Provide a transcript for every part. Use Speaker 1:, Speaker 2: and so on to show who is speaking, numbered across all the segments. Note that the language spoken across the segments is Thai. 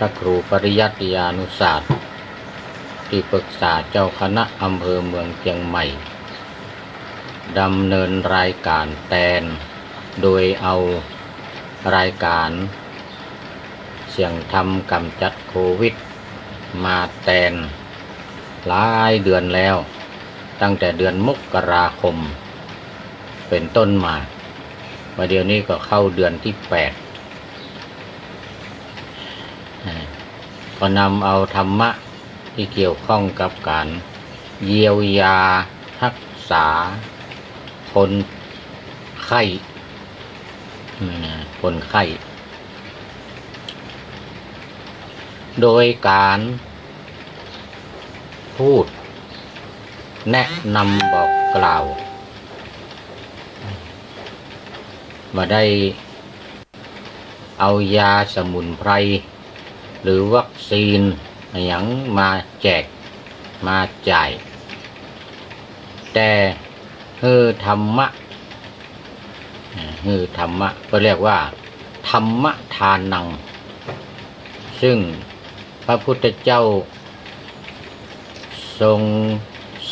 Speaker 1: พระครูปริยัติยานุศาสตร์ที่ปรึกษาเจ้าคณะอำเภอเมืองเชียงใหม่ดำเนินรายการแทนโดยเอารายการเสียงธรรมกำจัดโควิดมาแทนหลายเดือนแล้วตั้งแต่เดือนมกราคมเป็นต้นมาเดี๋ยวนี้ก็เข้าเดือนที่8ก็นำเอาธรรมะที่เกี่ยวข้องกับการเยียวยารักษาคนไข้โดยการพูดแนะนำบอกกล่าวมาได้เอายาสมุนไพรหรือวัคซีนอย่างมาแจกมาจ่ายแต่ธรรมะก็เรียกว่าธรรมทานังซึ่งพระพุทธเจ้าทรง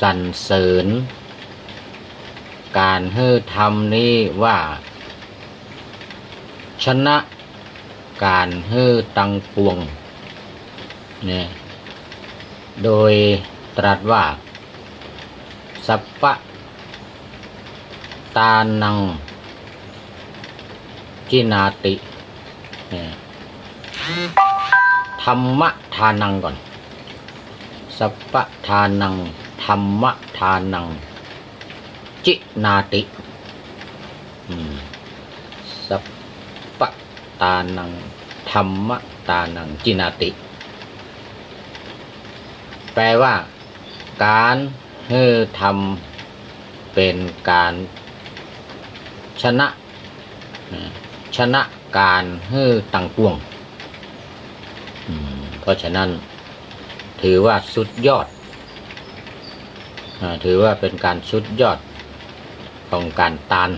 Speaker 1: สรรเสริญการธรรมนี้ว่าชนะการตังปวงเนี่ยโดยตรัสว่าสัพพะตานังจินาติธรรมทานังก่อนสัพพะทานังธรรมทานังจินาติสัพพะตานังธรรมตานังจินาติแปลว่าการทำเป็นการชนะการตังปวงเพราะฉะนั้นถือว่าสุดยอดถือว่าเป็นการสุดยอดของการตาน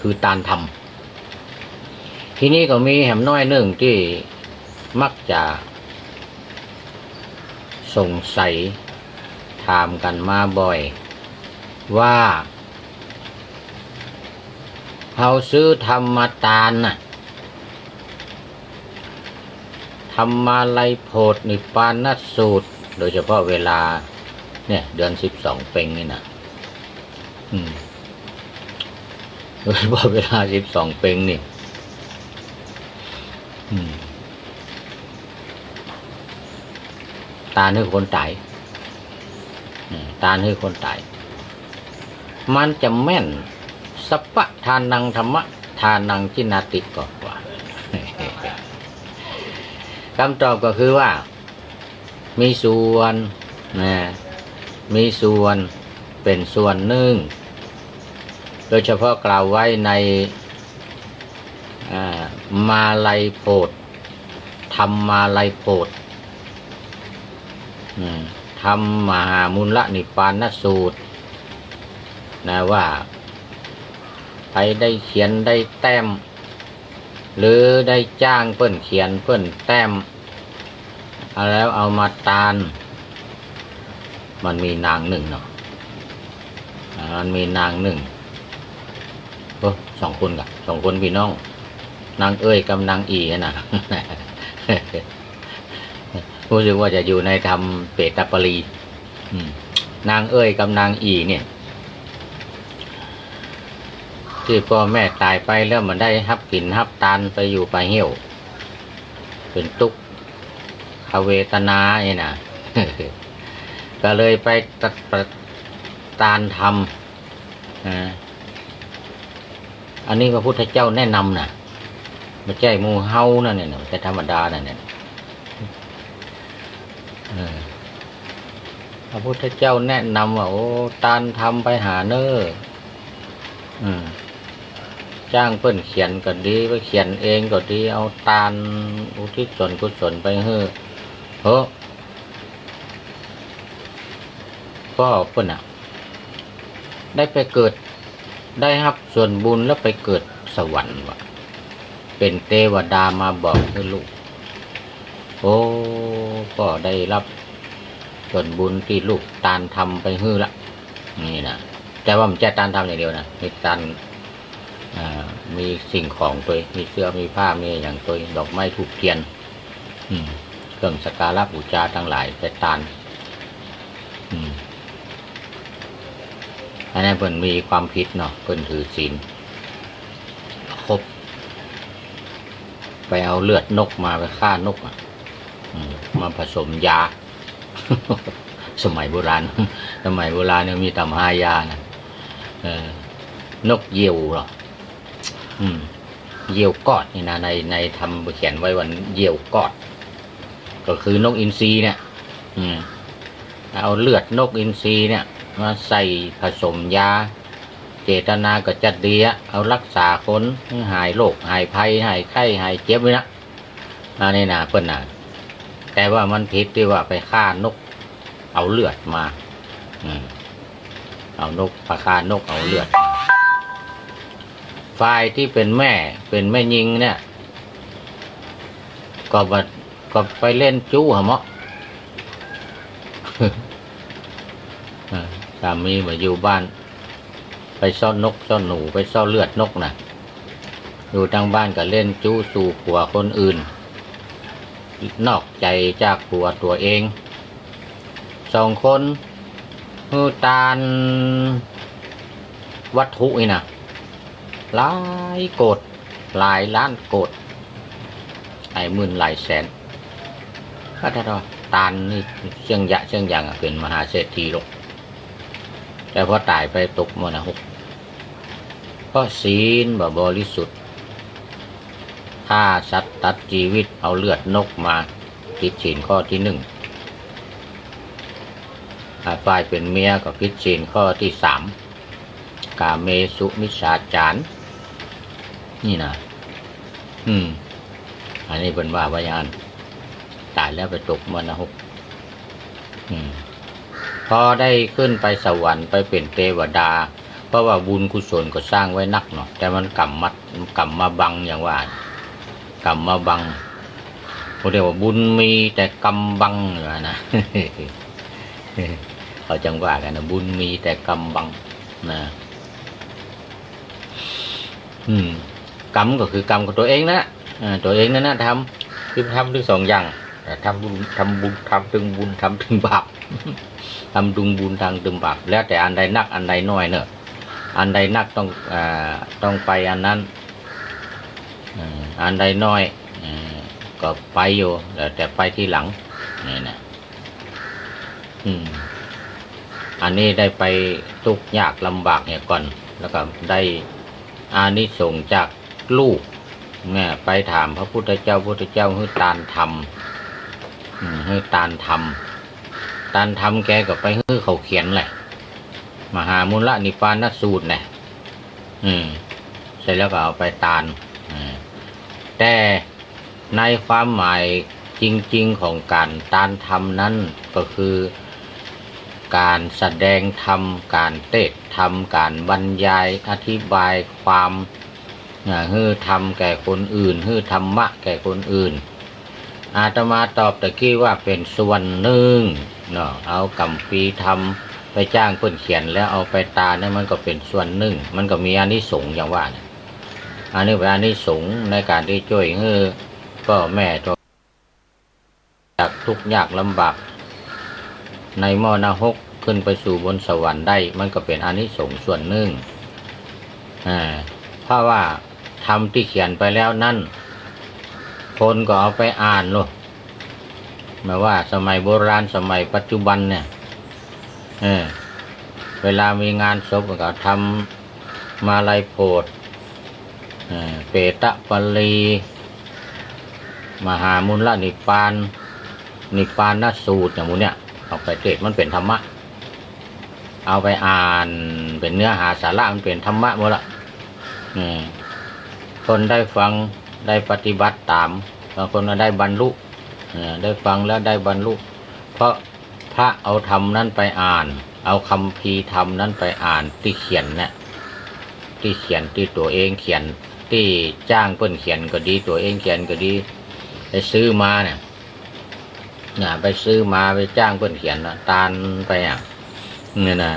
Speaker 1: คือตานธรรมทีนี้ก็มีแหมน้อยหนึ่งที่มักจะสงสัยถามกันมาบ่อยว่าเขาซื้อธรรมตาลน่ะธรรมาลัยโพธินิพพานสูตรโดยเฉพาะเวลาเนี่ยเดือน12เพ็งนี่นะโดยเฉพาะเวลา12เพ็งนี่ตาลให้คนตายตาลให้คนตายมันจะแม่นสัพพะทานังธรรมะทานังจินาติกว่าคำตอบก็คือว่ามีส่วนมีส่วนเป็นส่วนหนึ่งโดยเฉพาะกล่าวไว้ในมาลัยโพธิธรรมาลัยโพธิธรรมมหามูลนิพพานสูตรนะว่าใครได้เขียนได้แต้มหรือได้จ้างเพิ่นเขียนเพิ่นแต้มแล้วเอามาตานมันมีนางหนึ่งเนาะมันมีนางหนึ่ง2 คนกับ2 คนพี่น้องนางเอ้ยกับนางอีนะรู้สึกว่าจะอยู่ในธรรมเปตปรีนางเอ้ยกับนางอีเนี่ยที่พ่อแม่ตายไปแล้วมันได้ฮับกินฮับตานไปอยู่ไปเหี่ยวเป็นทุกขเวทนาเนี่ยนะ ก็เลยไปตานทำอันนี้พระพุทธเจ้าแนะนำนะไม่ใช่มูเฮานั่นเนี่ยแต่ธรรมดานั่นเนี่ยพระพุทธเจ้าแนะนำว่าโอ้ตานทำไปหาเน้อจ้างเพิ่นเขียนก็ดีไปเขียนเองก็ดีเอาตานอุทิศส่วนกุศลไปก็เพิ่นได้ไปเกิดได้รับส่วนบุญแล้วไปเกิดสวรรค์ว่ะเป็นเทวดามาบอกให้ลูก โอ้ก็ได้รับส่วนบุญที่ลูกตาลทำไปฮื้อละนี่นะแต่ว่ามันจะตาลทำอย่างเดียวนะมีตาลมีสิ่งของตัวมีเสื้อมีผ้ามีอย่างตัวดอกไม้ถูกเทียนเครื่องสักการะบูชาทั้งหลายแต่ตาลอันนั้นเพิ่นมีความผิดเนาะเพิ่นถือศีลครบไปเอาเลือดนกมาไปฆ่านกมาผสมยา สมัยโบราณเนี่ยมีตำหายานะนกเหยี่ยวหรอเหยี่ยวกอดนี่นะในทำเขียนไว้วันเหยี่ยวกอดก็คือนกอินทรีเนี่ยเอาเลือดนกอินทรีเนี่ยมาใส่ผสมยาเจตนาก็จัดดีเอารักษาคนหายโรคหายภัยหายไข้หายเจ็บไว้นะอันนี้นะเพิ่นน่ะแต่ว่ามันผิดที่ว่าไปฆ่านกเอาเลือดมาเอานกปลาฆ่านกเอาเลือดฝ่ายที่เป็นแม่ยิงเนี่ยก็ไปเล่นจู้หะเมาะสามีมาอยู่บ้านไปซ่อนนกซ่อนหนูไปซ่อนเลือดนกนะอยู่ทางบ้านก็เล่นจู้สู่ผัวคนอื่นนอกใจจากผัวตัวเอง2 คนฮือตาลวัตถุนี่นะหลายโกดหลายล้านโกดหลายหมื่นหลายแสนก็ถ้าตาลนี่เชียงอย่างเป็นมหาเศรษฐีหรอกแต่พอตายไปตกมรณะเพราะศีลบริสุทธิ์ฆ่าสัตว์ตัดชีวิตเอาเลือดนกมาผิดศีลข้อที่ 1ฝ่ายเป็นเมียก็ผิดศีลข้อที่ 3กาเมสุมิจฉาจารนี่นะอันนี้เป็นว่าอย่างนั้นตายแล้วไปตกมรณะพอได้ขึ้นไปสวรรค์ไปเป็นเทวดาเพราะว่าบุญกุศลก็สร้างไว้นักเนาะแต่มันกรรมมาบังอย่างว่ากรรมมาบังเขาเรียกว่าบุญมีแต่กรรมบังนะ เขาจังว่ากันนะบุญมีแต่กรรมบังนะกรรมก็คือกรรมของตัวเองนะตัวเองนั่นนะทำคือทำทั้ง2 อย่างทำบุญทำถึงบุญทำถึงบาป ทำดุงบุญทางตึมบาปแล้วแต่อันใดนักอันใดน้อยเนอะอันใดนักต้องไปอันนั้นอันใดน้อยก็ไปอยู่แต่ไปที่หลังนี่นะอันนี้ได้ไปทุกข์ยากลำบากเนี่ยก่อนแล้วก็ได้อานิสงส์จากลูกแม่ไปถามพระพุทธเจ้าให้ตาลทำให้ตาลทำแกก็ไปให้เขาเขียนแหละมหามูลนิพพานสูตรเนี่ยเสร็จแล้วก็เอาไปตาลแต่ในความหมายจริงๆของการตาลทำนั้นก็คือการแสดงธรรมการเทศธรรมการบรรยายอธิบายความให้ธรรมแก่คนอื่นให้ธรรมะแก่คนอื่นอาตมาตอบตะกี้ว่าเป็นส่วนหนึ่งเนาะเอากัมพีธรรมไปจ้างเพิ่นเขียนแล้วเอาไปตาเนี่ยมันก็เป็นส่วนหนึ่งมันก็มีอานิสงส์อย่างว่าเนี่ยอันนี้เป็นอานิสงส์ในการที่ช่วยให้พ่อแม่จากทุกข์ยากลำบากในมรณะขึ้นไปสู่บนสวรรค์ได้มันก็เป็นอานิสงส์ส่วนหนึ่งเพราะว่าธรรมที่เขียนไปแล้วนั่นคนก็เอาไปอ่านลูกหมายว่าสมัยโบราณสมัยปัจจุบันเนี่ยเวลามีงานศพก็ทำมาลัยโพธิ์เปตะปลีมหามูลนิพพานสูตรอย่างมูเนี่ยเอาไปเทศมันเป็นธรรมะเอาไปอ่านเป็นเนื้อหาสาระมันเป็นธรรมะหมดละคนได้ฟังได้ปฏิบัติตามบางคนก็ได้บรรลุได้ฟังแล้วได้บรรลุเพราะพระเอาธรรมนั้นไปอ่านเอาคัมภีร์ธรรมนั้นไปอ่านที่เขียนเนี่ยที่เขียนที่ตัวเองเขียนที่จ้างเพิ่นเขียนก็ดีตัวเองเขียนก็ดีได้ซื้อมาเนี่ย ไปซื้อมาไปจ้างเพื่อนเขียนนะตาลไปเนี่ยนะ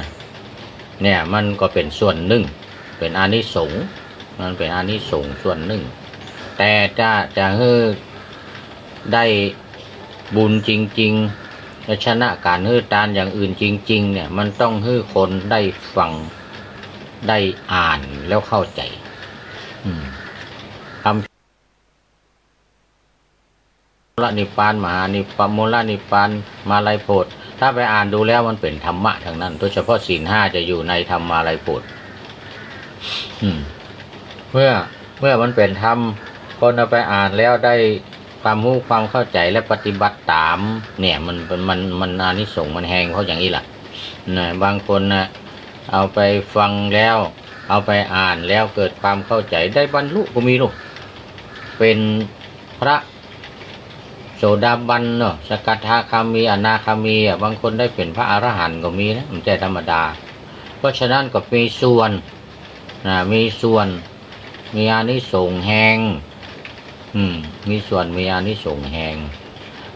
Speaker 1: เนี่ยมันก็เป็นส่วนหนึ่งเป็นอานิสงส์มันเป็นอานิสงส์ส่วนหนึ่งแต่จะให้ได้บุญจริงๆและชนะการให้ทานอย่างอื่นจริงๆเนี่ยมันต้องให้คนได้ฟังได้อ่านแล้วเข้าใจคำละนิพพานมหานิพพานมูลนิพพานมาลัยโพธิถ้าไปอ่านดูแล้วมันเป็นธรรมะทั้งนั้นโดยเฉพาะศีลห้าจะอยู่ในธรรมาลัยโพธิเมื่อมันเป็นธรรมคนเอาไปอ่านแล้วได้ความรู้ความเข้าใจและปฏิบัติตามเนี่ยมันอานิสงส์มันแหงเพราะอย่างนี้แหละนะบางคนนะเอาไปฟังแล้วเอาไปอ่านแล้วเกิดความเข้าใจได้บรรลุก็มีลูกเป็นพระโสดาบันเนาะสกทาคามีอนาคามีบางคนได้เป็นพระอรหันต์ก็มีนะมันใจธรรมดาเพราะฉะนั้นก็มีส่วนมีอานิสงส์แหงมีส่วนมีอานิสงส์แหง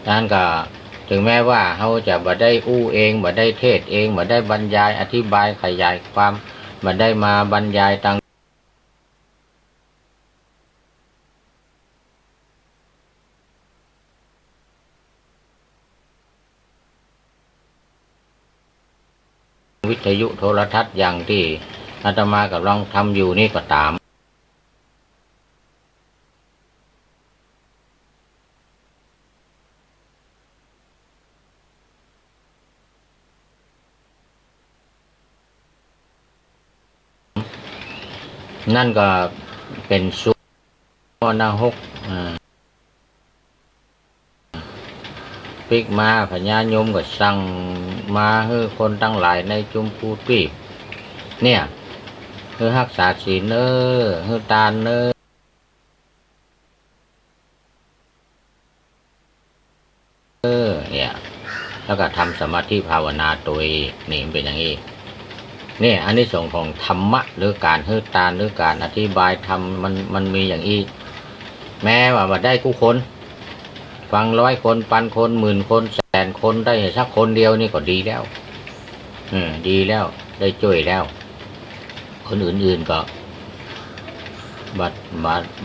Speaker 1: นั้นก็ถึงแม้ว่าเขาจะบ่ได้อู้เองบ่ได้เทศเองบ่ได้บรรยายอธิบายขยายความบ่ได้มาบรรยายต่างวิทยุโทรทัศน์อย่างที่อาตมากำลังทำอยู่นี่ก็ตามนั่นก็เป็นสุนาหกปิกมาพญาโยมก็สั่งมาให้คนตั้งหลายในจุมพูปีเนี่ยให้รักษาศีลให้ทานเนี่ยแล้วก็ทำสมาธิภาวนาตัวนี่เป็นอย่างนี้นี่อันนี้ส่งของธรรมะหรือการให้ทานหรือการอธิบายธรรมมันมีอย่างนี้แม้ว่าได้กู้คนฟัง100 คนพันคนหมื่นคนแสนคนได้สักคนเดียวนี่ก็ดีแล้วดีแล้วได้ช่วยแล้วคนอื่นๆก็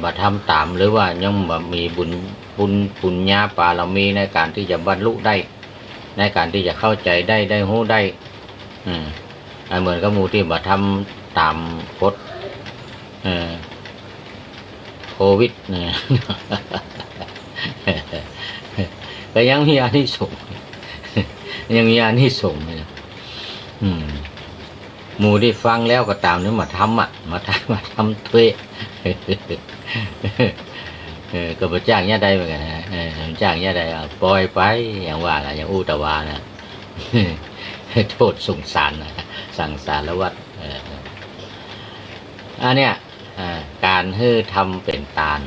Speaker 1: บัดทำตามหรือว่ายังมีบุญญาปาเรามีในการที่จะบรรลุได้ในการที่จะเข้าใจได้รู้ได้เหมือนกับหมู่ที่บัดทำตามกฎโควิดเนี่ยก็ยังมีอานิสงส์ยังมีอานิสงส์เลยหมู่ที่ฟังแล้วก็ตามนี้มาทำมาทำถ้วยก็มาจ้างเนี่ยได้เหมือนกันนะจ้างเนี่ยได้ปล่อยไปอย่างว่าอย่างอุตวานะโทษสงสารสั่งสารวัฏอันเนี้ยการให้ทำเป็นตาล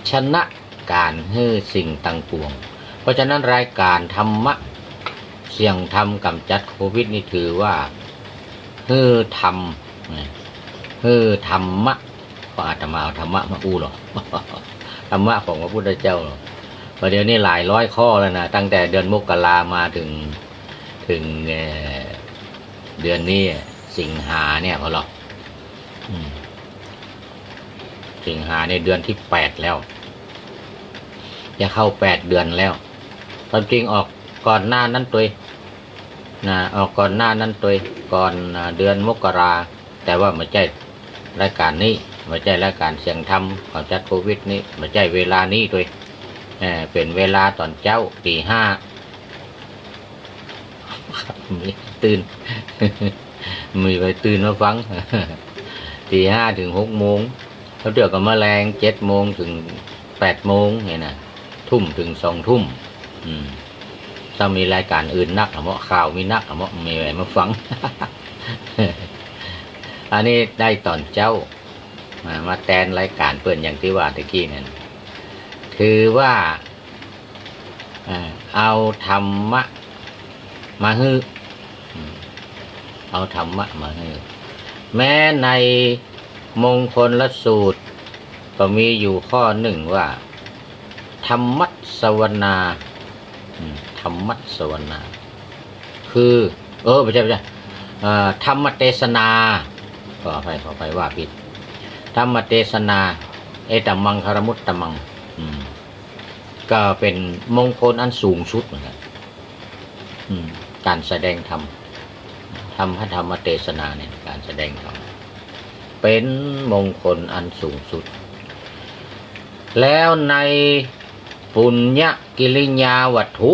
Speaker 1: ชนะการให้สิ่งต่างปวงเพราะฉะนั้นรายการธรรมะเสี่ยงธรรมกำจัดโควิดนี่ถือว่าให้ทำมะก็อาจจะมาเอาธรรมะมาอู้หรอธรรมะของพระพุทธเจ้าหรอประเดี๋ยวนี้หลายร้อยข้อแล้วนะตั้งแต่เดือนมกรามาถึงเดือนนี้สิงหาเนี่ยพอหรอสิงหาในเดือนที่8แล้วจะเข้า8 เดือนแล้วความจริงออกก่อนหน้านั้นตัวออกก่อนหน้านั้นตัวก่อนเดือนมกราแต่ว่าไม่ใช่รายการนี้ไม่ใช่รายการเสียงธรรมของจัดโควิดนี้ไม่ใช่เวลานี้ตัวเป็นเวลาตอนเช้าตี 5ตื่นมีไปตื่นมาฟังตี 5 ถึง 6 โมงแล้วเดี๋ยวก็แมลง7 โมงถึง 8 โมงเนี่ยนะทุ่มถึง 2 ทุ่มถ้ามีรายการอื่นนักเหมาะข่าวมีนักเหมาะมีอะไรมาฟัง อันนี้ได้ตอนเจ้ามาแทนรายการเปิดอย่างที่ว่าตะกี้นั่นคือว่าเอาธรรมะมาฮื้อเอาธรรมะมาฮื้อแม้ในมงคลละสูตรก็มีอยู่ข้อหนึ่งว่า ธรรมัสวนาธรรมัสวนาคือไม่ใช่ธรรมเทศนาขออภัยว่าผิดธรรมเทศนาเอตัมมังคารมุตตมังก็เป็นมงคลอันสูงสุดเหมือนกันการแสดงธรรมพระธรรมเทศนาเนี่ยการแสดงธรรมเป็นมงคลอันสูงสุดแล้วในปุญญกิริยาวัตถุ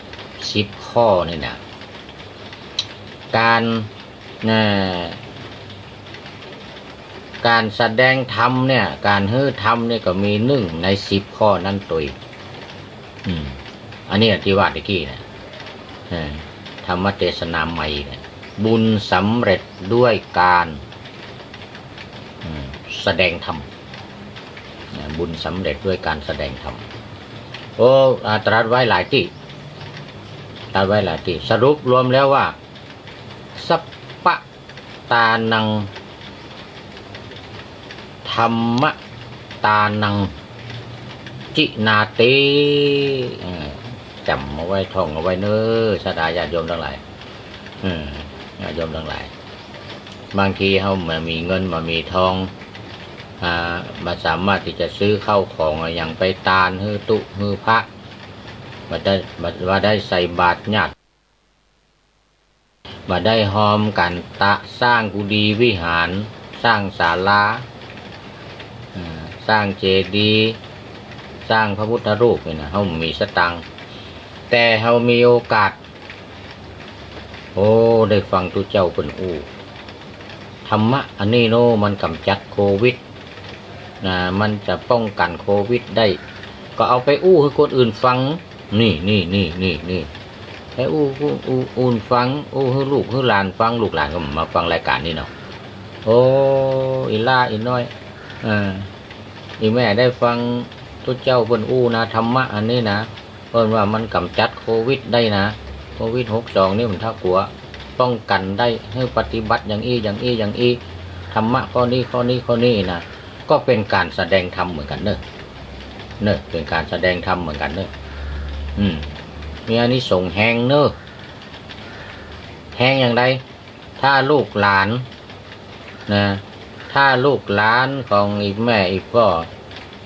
Speaker 1: 10 ข้อนี่นะการแสดงธรรมเนี่ยการฮื้อธรรมเนี่ยก็มี1 ใน 10 ข้อนั้นตัวอันนี้ที่ว่าตะกี้นะธรรมเทศนาใหม่เนี่ยบุญสำเร็จด้วยการแสดงธรรมบุญสำเร็จด้วยการแสดงธรรมตรัสไว้หลายที่สรุปรวมแล้วว่าสัพพะตานังธรรมตานังจินาติจำเอาไว้ท่องเอาไว้เน้อศรัทธาญาติโยมทั้งหลายญาติโยมทั้งหลายบางทีเขามามีเงินมามีทองมาสามารถที่จะซื้อเข้าของอย่างไปตาลฮือตุฮือพระมาได้ใส่บาตรญาติมาได้หอมกันสร้างกุฏิวิหารสร้างศาลาสร้างเจดีย์สร้างพระพุทธรูปนี่นะเขามีสตังค์แต่เขามีโอกาสได้ฟังตุเจ้าเพิ่นธรรมะอันนี้มันกำจัดโควิดมันจะป้องกันโควิดได้ก็เอาไปให้คนอื่นฟังนี่ให้อุ่นฟังให้ลูกให้หลานฟังลูกหลานก็มาฟังรายการนี้เนาะอีล่าอีน้อยอีแม่ได้ฟังตุเจ้าเพิ่นนะธรรมะอันนี้นะเพิ่นว่ามันกำจัดโควิดได้นะโควิด62นี่มันถ้ากลัวป้องกันได้ให้ปฏิบัติอย่างอีธรรมะข้อนี้นะก็เป็นการแสดงธรรมเหมือนกันเนอะเป็นการแสดงธรรมเหมือนกันเนอะมีอานิสงส์แห่งเนอะแห่งอย่างไรถ้าลูกหลานนะถ้าลูกหลานของอีกแม่อีกพ่อ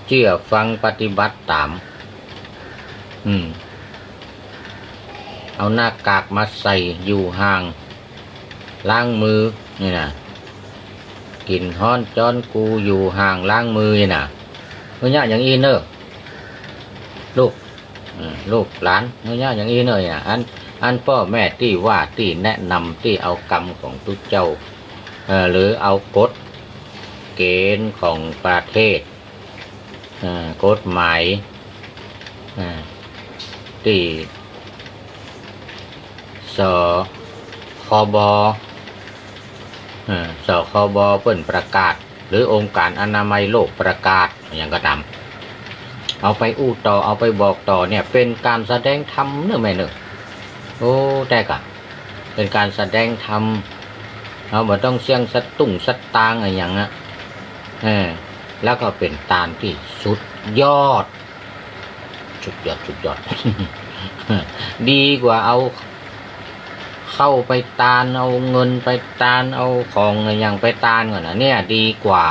Speaker 1: เชื่อฟังปฏิบัติตามเอาหน้ากากมาใส่อยู่ห่างล้างมือนี่นะกินฮ้อนจ้อนกูอยู่ห่างล้างมือนี่นะเมื่ออย่างอีเนอะลูกหลานเมื่ออย่างอีเนอะนะอันพ่อแม่ที่ว่าที่แนะนำที่เอากรรมของทุกเจ้าหรือเอากฎเกณฑ์ของประเทศกฎหมายที่สคบเพิ่นประกาศหรือองค์การอนามัยโลกประกาศอย่างก็ตามเอาไปต่อเอาไปบอกต่อเนี่ยเป็นการแสดงธรรมเนอะแม่เนอะแต่ก็เป็นการแสดงธรรมเราบ่ต้องเสี่ยงสตุ้งสตางอะไรอย่างนั้นแล้วก็เป็นตานที่สุดยอด ดีกว่าเอาเข้าไปตานเอาเงินไปตานเอาของอย่างไปตานก่อนนะเนี่ยดีกว่า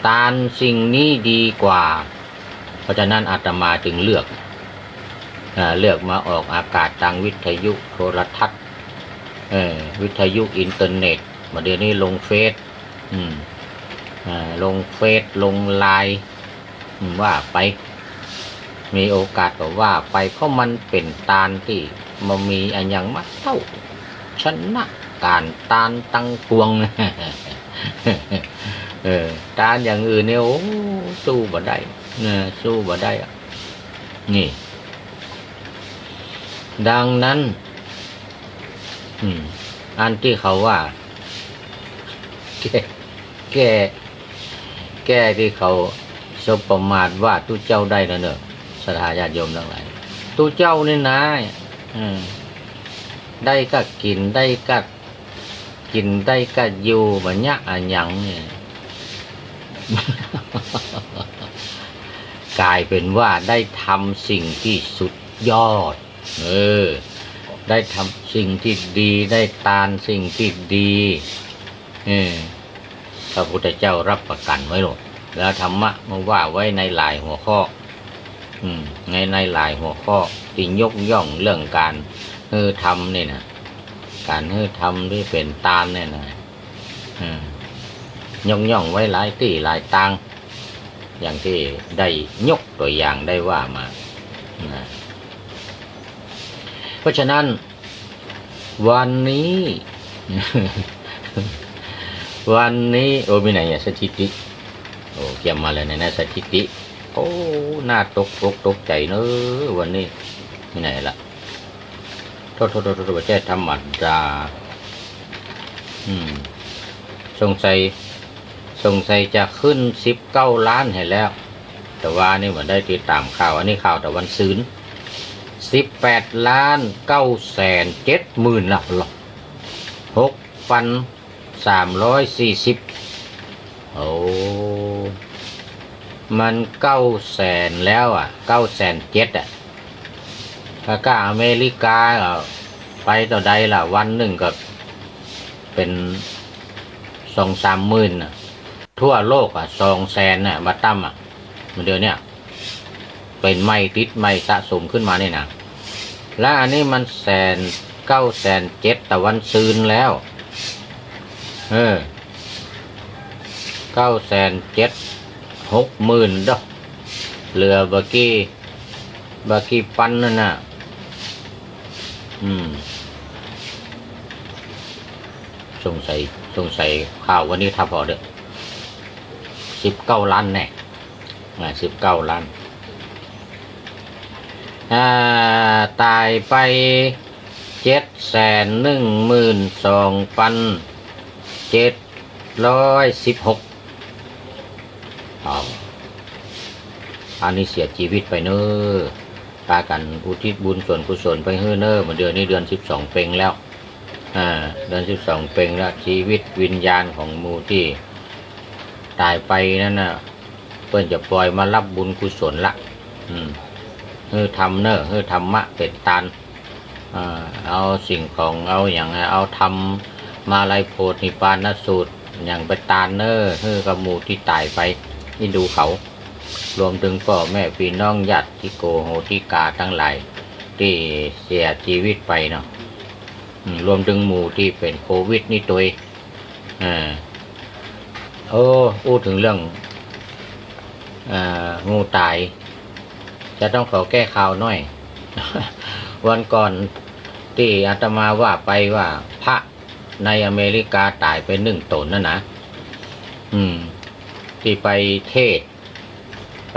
Speaker 1: ตานสิ่งนี้ดีกว่าเพราะฉะนั้นอาตมาจึงเลือกมาออกอากาศทางวิทยุโทรทัศน์วิทยุอินเทอร์เน็ตมาเดี๋ยวนี้ลงเฟซลงไลน์ว่าไปมีโอกาสก็ว่าไปเพราะมันเป็นตานที่มันมีอันอย่างมาเท่าชนะการตานตั้งปวงตานอย่างอื่นเนี่ยสู้บ่ได้สู้บ่ได้นี่ดังนั้นอันที่เขาว่าแก้ที่เขาสบประมาทว่าตุเจ้าได้แล้วเนอะศรัทธาญาติโยมทั้งหลายตุเจ้านี่นะได้ก็กินได้ก็อยู่แบบนี้อันยังเนี่ย กลายเป็นว่าได้ทำสิ่งที่สุดยอดได้ทำสิ่งที่ดีได้ตานสิ่งที่ดีพระพุทธเจ้ารับประกันไว้หรอกแล้วธรรมะมาว่าไว้ในหลายหัวข้อในหลายหัวข้อที่ยกย่องเรื่องการทำเนี่ยนะการทำที่เป็นตานเนี่ยนะย่องไว้หลายที่หลายตังอย่างที่ได้ยกตัวอย่างได้ว่ามาเพราะฉะนั้นวันนี้โอ้มีไหนสถิติโอ้เกี่ยมมาเลยนะสถิติโอ้น่าตกใจเนอะวันนี้มีไหนล่ะโทษประเทศธรรมดาสงสัยจะขึ้น19 ล้านให้แล้วแต่ว่านี่เหมือนได้ติดตามข่าวอันนี้ข่าวแต่วันซืน18,970,000ละ6,340โอ้มัน900,000แล้ว907,000ถ้าก้าอเมริกาไปต่อใดล่ะวันหนึ่งก็เป็น2-3 หมื่นทั่วโลก200,000มาตั้มมันเดี๋ยวนี้เป็นไม่ติดไม่สะสมขึ้นมานี่นะและอันนี้มัน907,000แต่วันซืนแล้ว907,000 60,000ดอกเหลือบากี้ปันนั่นน่ะสงสัยข่าววันนี้ถ้าพอเด้อ19 ล้านแน่19 ล้านตายไป712,716อันนี้เสียชีวิตไปเนอะตากันอุทิศบุญส่วนกุศลไปเฮ้อเนอะเดือนนี้เดือน12เพ็งแล้วเดือน12เพ็งแล้วชีวิตวิญญาณของหมู่ที่ตายไปนั่นน่ะเพิ่นจะปล่อยมารับบุญกุศลละทำเนอะธรรมะเป็นตานเอาสิ่งของเอาอย่างเอาทำมาลัยโพธิปานสูตรอย่างไปตานเนอะกับหมู่ที่ตายไปนี่ดูเขารวมถึงพ่อแม่พี่น้องญาติโกโหติกาทั้งหลายที่เสียชีวิตไปเนาะรวมถึงหมู่ที่เป็นโควิดนี่ตัวพูดถึงเรื่องงูตายจะต้องขอแก้ข่าวหน่อย วันก่อนที่อาตมาว่าไปว่าพระในอเมริกาตายไป1 ตนนั่นนะที่ไปเทศไ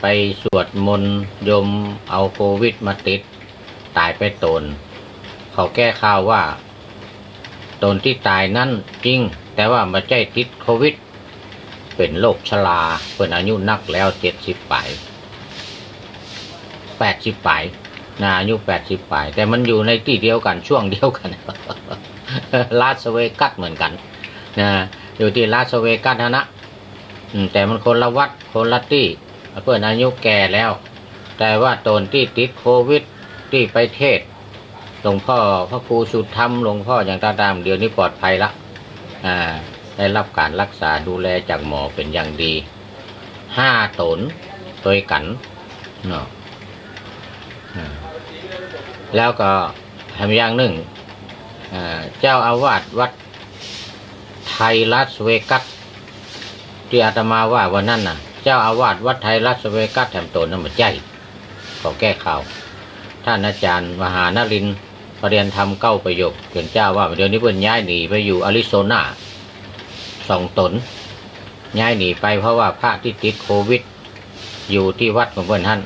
Speaker 1: ปสวดมนต์โยมเอาโควิดมาติดตายไปตนเขาแก้ข่าวว่าตนที่ตายนั้นจริงแต่ว่าไม่ใช่ติดโควิดเป็นโรคชราเป็นอายุนักแล้ว70 ปลาย80 ปลายอายุ80 ปลายแต่มันอยู่ในที่เดียวกันช่วงเดียวกัน ลาสเวกัสเหมือนกันอยู่ที่ลาสเวกัสนะแต่มันคนละวัดคนละที่เพื่อนอายุแก่แล้วแต่ว่าตนที่ติดโควิดที่ไปเทศหลวงพ่อพระครูสุธรรมหลวงพ่ออย่างตามเดี๋ยวนี้ปลอดภัยละได้รับการรักษาดูแลจากหมอเป็นอย่างดี5 ตนตัวกันเนาะแล้วก็ทำอย่างหนึ่งเจ้าอาวาสวัดไทยลาสเวกัสที่อาตมาว่าวันนั้นน่ะเจ้าอาวาสวัดไทยลาสเวกัสแถมตนนั้นมาใจขอแก้ข่าวท่านอาจารย์มหานรินทร์ปริยนธรรม9 ประโยคเป็นเจ้าว่าเดี๋ยวนี้เพิ่นย้ายหนีไปอยู่อาริโซนา2 ตนย้ายหนีไปเพราะว่าพระที่ติดโควิดอยู่ที่วัดของเพิ่นท่าน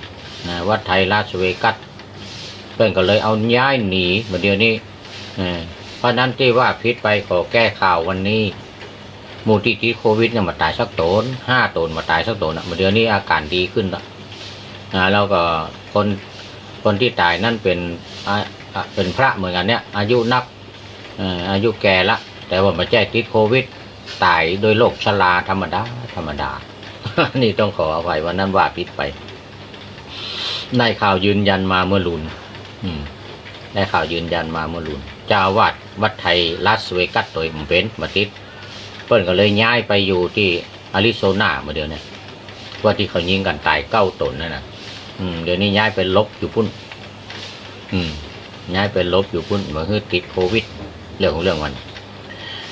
Speaker 1: วัดไทยลาสเวกัสเพิ่นก็เลยเอาย้ายหนีเดี๋ยวนี้เพราะนั้นที่ว่าพิษไปขอแก้ข่าววันนี้หมู่ที่ติดโควิดเนี่ยมาตายสักตน5 ตนมาตายสักตนเดี๋ยวนี้อาการดีขึ้นแล้วก็คนที่ตายนั่นเป็นพระเหมือนกันเนี่ยอายุนักอายุแก่ละแต่ว่าไม่ใช่ติดโควิดตายโดยโรคชราธรรมดา นี่ต้องขออภัยวันนั้นว่าผิดไปได้ข่าวยืนยันมาเมื่อลุนได้ข่าวยืนยันมาเมื่อลุนเจ้าอาวาสวัดไทยลาสเวกัสตัวผมเป็นมาติดเปิ้นก็เลยย้ายไปอยู่ที่อาริโซนาเมื่อเดือนนี้ว่าที่เขายิงกันตาย9 ตนนั่นนะเดี๋ยวนี้ย้ายไปลบอยู่พุ่นย้ายไปลบอยู่พุ่นเมื่อคือติดโควิดเรื่องของเรื่องมัน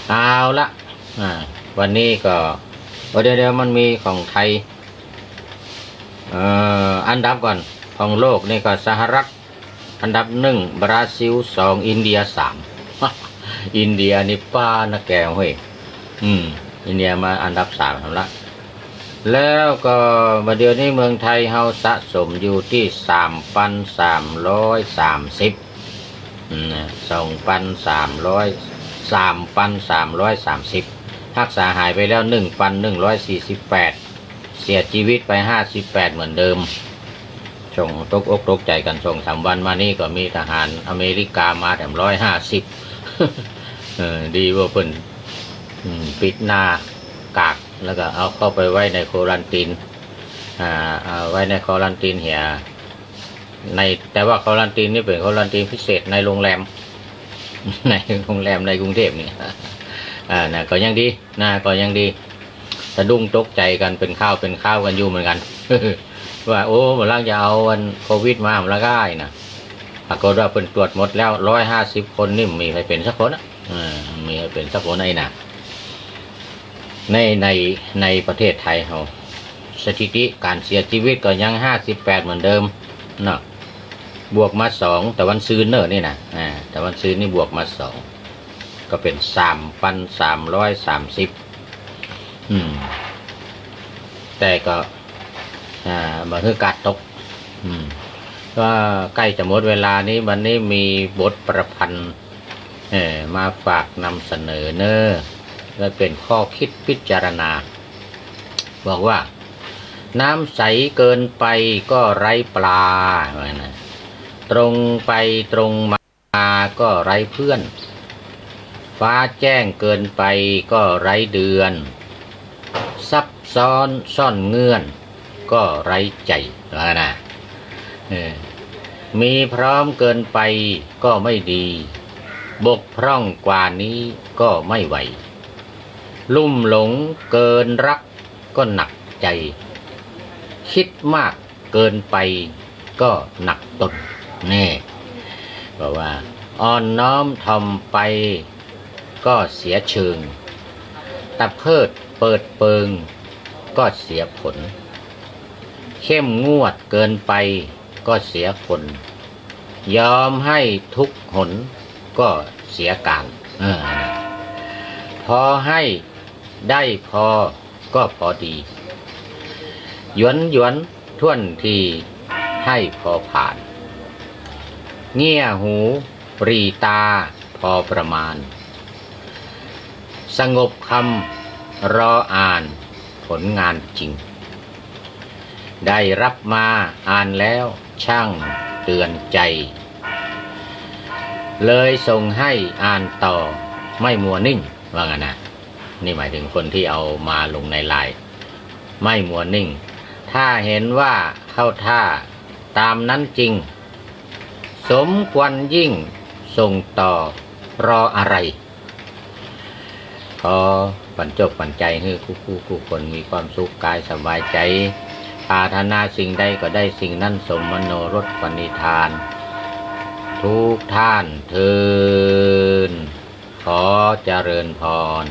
Speaker 1: เอาละวันนี้ก็เดี๋ยวมันมีของไทยอันดับก่อนของโลกนี่ก็สหรัฐอันดับ1บราซิล2อินเดีย3อินเดียนี่ป้านะแกเฮ้ยอินเดียมาอันดับ3ทำละแล้วก็มาเดี๋ยวนี้เมืองไทยเฮาสะสมอยู่ที่ 3,330 3,330 รักษาหายไปแล้ว 1,148 เสียชีวิตไป58เหมือนเดิมส่งตกอกตกใจกันส่ง3 วันมานี่ก็มีทหารอเมริกามาแถม150ดีว่าเพิ่นปิดหน้ากากแล้วก็เอาเข้าไปไว้ในโครันตินเอาไว้ในโครันตินเหียแต่ว่าโครันตินนี่เป็นโครันตินพิเศษในโรงแรมในกรุงเทพนี่นะก็ยังดีก็ยังดีสะดุ้งตกใจกันเป็นข้าวกันอยู่เหมือนกัน ว่าโอ้เมื่อไรจะเอาวันโควิดมาละง่ายนะปรากฏว่าเป็นตรวจหมดแล้ว150 คนนี่มีใครเป็นสักคนมีใครเป็นสักคนไหนนะในประเทศไทยเราสถิติการเสียชีวิตก็ยัง58เหมือนเดิมเนาะบวกมา2แต่วันซืนนี่นะแต่วันซืนนี่บวกมา2ก็เป็น 3,330แต่ก็มาคือกาดตกก็ใกล้จะหมดเวลานี้วันนี้มีบทประพันธ์มาฝากนำเสนอและเป็นข้อคิดพิจารณาบอกว่าน้ำใสเกินไปก็ไร้ปลาตรงไปตรงมาก็ไร้เพื่อนฟ้าแจ้งเกินไปก็ไร้เดือนซับซ้อนซ่อนเงื่อนก็ไร้ใจนะมีพร้อมเกินไปก็ไม่ดีบกพร่องกว่านี้ก็ไม่ไหวลุ่มหลงเกินรักก็หนักใจคิดมากเกินไปก็หนักตนแน่บอกว่าอ่อนน้อมถ่อมไปก็เสียเชิงตะเพิดเปิดเปิงก็เสียผลเข้มงวดเกินไปก็เสียผลยอมให้ทุกหนก็เสียการพอให้ได้พอก็พอดีหยวนท่วนทีให้พอผ่านเงี่ยหูรีตาพอประมาณสงบคำรออ่านผลงานจริงได้รับมาอ่านแล้วช่างเตือนใจเลยส่งให้อ่านต่อไม่มัวนิ่งว่างั้นนะนี่หมายถึงคนที่เอามาลงในไลน์ไม่มัวนิ่งถ้าเห็นว่าเข้าท่าตามนั้นจริงสมควรยิ่งส่งต่อรออะไรขอปันจบปันใจให้คู่คนมีความสุขกายสบายใจปรารถนาสิ่งใดก็ได้สิ่งนั้นสมมโนรสปณิธานทุกท่านเทินขอเจริญพร